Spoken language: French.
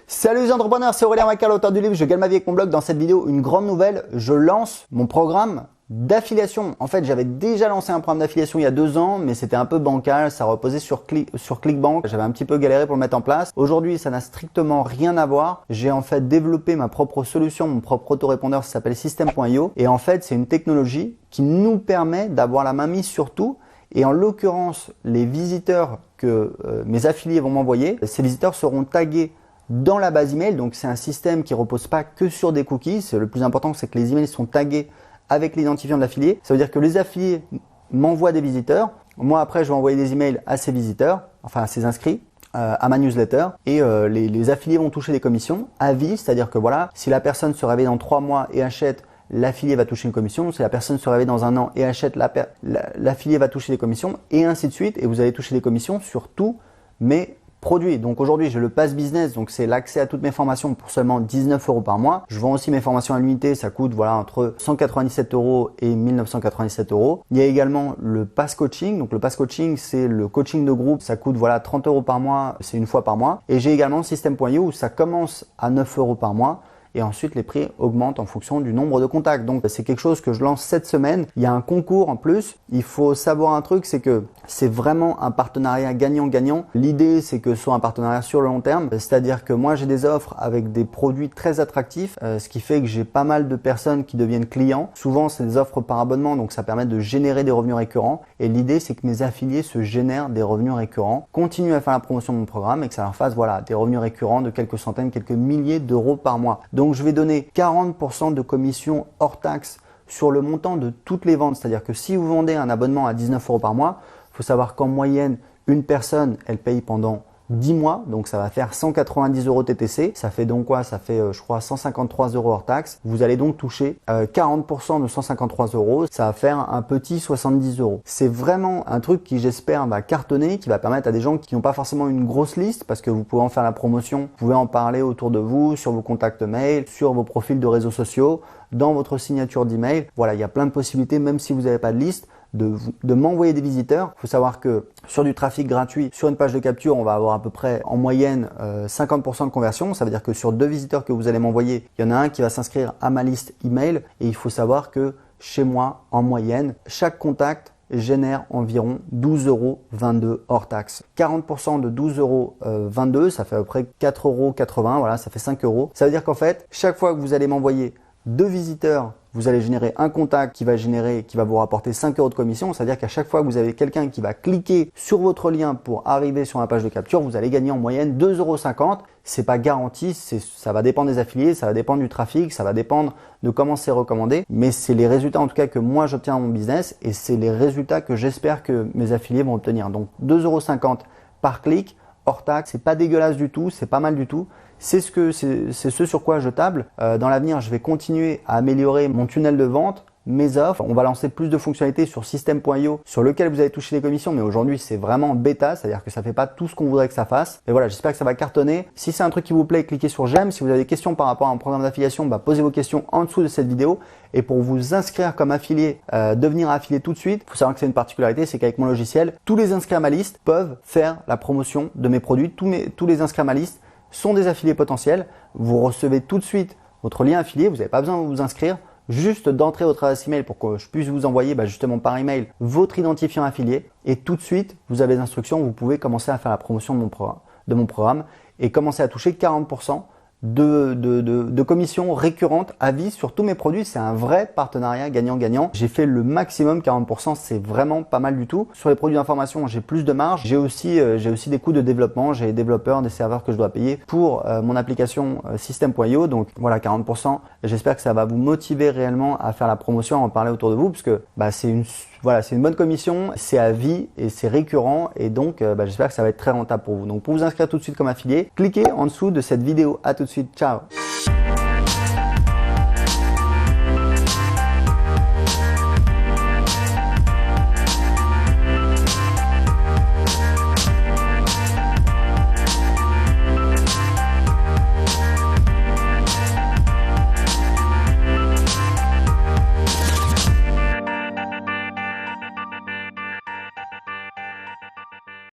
Salut les entrepreneurs, c'est Aurélien Macar, l'auteur du livre Je gagne ma vie avec mon blog. Dans cette vidéo, une grande nouvelle, je lance mon programme d'affiliation. En fait, j'avais déjà lancé un programme d'affiliation il y a 2 ans, mais c'était un peu bancal, ça reposait sur Clickbank. J'avais un petit peu galéré pour le mettre en place. Aujourd'hui, ça n'a strictement rien à voir. J'ai en fait développé ma propre solution, mon propre autorépondeur, ça s'appelle System.io. Et en fait, c'est une technologie qui nous permet d'avoir la main mise sur tout. Et en l'occurrence, les visiteurs que mes affiliés vont m'envoyer, ces visiteurs seront tagués dans la base email. Donc c'est un système qui repose pas que sur des cookies. Le plus important, c'est que les emails sont tagués avec l'identifiant de l'affilié. Ça veut dire que les affiliés m'envoient des visiteurs. Moi après, je vais envoyer des emails à ces visiteurs, enfin à ces inscrits, à ma newsletter. Et les affiliés vont toucher des commissions à vie. C'est-à-dire que voilà, si la personne se réveille dans 3 mois et achète, l'affilié va toucher une commission. Si la personne se réveille dans 1 an et achète, l'affilié va toucher des commissions, et ainsi de suite. Et vous allez toucher des commissions sur tous mes produits. Donc aujourd'hui, j'ai le Pass Business, donc c'est l'accès à toutes mes formations pour seulement 19 € par mois. Je vends aussi mes formations à l'unité, ça coûte voilà entre 197 € et 1997 €. Il y a également le Pass Coaching. Donc le Pass Coaching, c'est le coaching de groupe, ça coûte voilà 30 € par mois, c'est une fois par mois. Et j'ai également System.io où ça commence à 9 € par mois. Et ensuite, les prix augmentent en fonction du nombre de contacts. Donc, c'est quelque chose que je lance cette semaine. Il y a un concours en plus. Il faut savoir un truc, c'est que c'est vraiment un partenariat gagnant-gagnant. L'idée, c'est que ce soit un partenariat sur le long terme. C'est-à-dire que moi, j'ai des offres avec des produits très attractifs, ce qui fait que j'ai pas mal de personnes qui deviennent clients. Souvent, c'est des offres par abonnement, donc ça permet de générer des revenus récurrents. Et l'idée, c'est que mes affiliés se génèrent des revenus récurrents, continuent à faire la promotion de mon programme et que ça leur fasse voilà, des revenus récurrents de quelques centaines, quelques milliers d'euros par mois. Donc, je vais donner 40% de commission hors taxe sur le montant de toutes les ventes. C'est-à-dire que si vous vendez un abonnement à 19 € par mois, il faut savoir qu'en moyenne, une personne, elle paye pendant 10 mois, donc ça va faire 190 € TTC. Ça fait donc quoi? Ça fait je crois 153 € hors taxe. Vous allez donc toucher 40% de 153 €. Ça va faire un petit 70 €. C'est vraiment un truc qui j'espère va cartonner, qui va permettre à des gens qui n'ont pas forcément une grosse liste, parce que vous pouvez en faire la promotion, vous pouvez en parler autour de vous, sur vos contacts mail, sur vos profils de réseaux sociaux, dans votre signature d'email. Voilà, il y a plein de possibilités, même si vous n'avez pas de liste, de m'envoyer des visiteurs. Il faut savoir que sur du trafic gratuit, sur une page de capture, on va avoir à peu près en moyenne 50% de conversion. Ça veut dire que sur 2 visiteurs que vous allez m'envoyer, il y en a un qui va s'inscrire à ma liste email. Et il faut savoir que chez moi, en moyenne, chaque contact génère environ 12,22 € hors taxe. 40% de 12,22 €, ça fait à peu près 4,80 €, voilà, ça fait 5 €. Ça veut dire qu'en fait, chaque fois que vous allez m'envoyer 2 visiteurs, vous allez générer un contact qui va vous rapporter 5 € de commission. C'est-à-dire qu'à chaque fois que vous avez quelqu'un qui va cliquer sur votre lien pour arriver sur la page de capture, vous allez gagner en moyenne 2,50 €. C'est pas garanti, ça va dépendre des affiliés, ça va dépendre du trafic, ça va dépendre de comment c'est recommandé. Mais c'est les résultats en tout cas que moi j'obtiens dans mon business et c'est les résultats que j'espère que mes affiliés vont obtenir. Donc 2,50 € par clic, hors taxe, c'est pas dégueulasse du tout, c'est pas mal du tout. C'est ce sur quoi je table. Dans l'avenir, je vais continuer à améliorer mon tunnel de vente, mes offres. On va lancer plus de fonctionnalités sur System.io sur lequel vous allez toucher les commissions, mais aujourd'hui c'est vraiment bêta, c'est-à-dire que ça fait pas tout ce qu'on voudrait que ça fasse. Et voilà, j'espère que ça va cartonner. Si c'est un truc qui vous plaît, cliquez sur j'aime. Si vous avez des questions par rapport à un programme d'affiliation, posez vos questions en dessous de cette vidéo. Et pour vous inscrire comme affilié, devenir affilié tout de suite, il faut savoir que c'est une particularité, c'est qu'avec mon logiciel, tous les inscrits à ma liste peuvent faire la promotion de mes produits. Tous les inscrits à ma liste sont des affiliés potentiels. Vous recevez tout de suite votre lien affilié, vous n'avez pas besoin de vous inscrire, juste d'entrer votre adresse email pour que je puisse vous envoyer justement par email votre identifiant affilié et tout de suite vous avez les instructions, vous pouvez commencer à faire la promotion de mon programme et commencer à toucher 40% de commissions récurrentes à vie sur tous mes produits. C'est un vrai partenariat gagnant-gagnant. J'ai fait le maximum, 40%, c'est vraiment pas mal du tout. Sur les produits d'information, j'ai plus de marge. J'ai aussi des coûts de développement. J'ai des développeurs, des serveurs que je dois payer pour mon application System.io. Donc voilà, 40%. J'espère que ça va vous motiver réellement à faire la promotion, à en parler autour de vous, parce que c'est une bonne commission, c'est à vie et c'est récurrent et donc j'espère que ça va être très rentable pour vous. Donc pour vous inscrire tout de suite comme affilié, cliquez en dessous de cette vidéo. À tout de suite, ciao.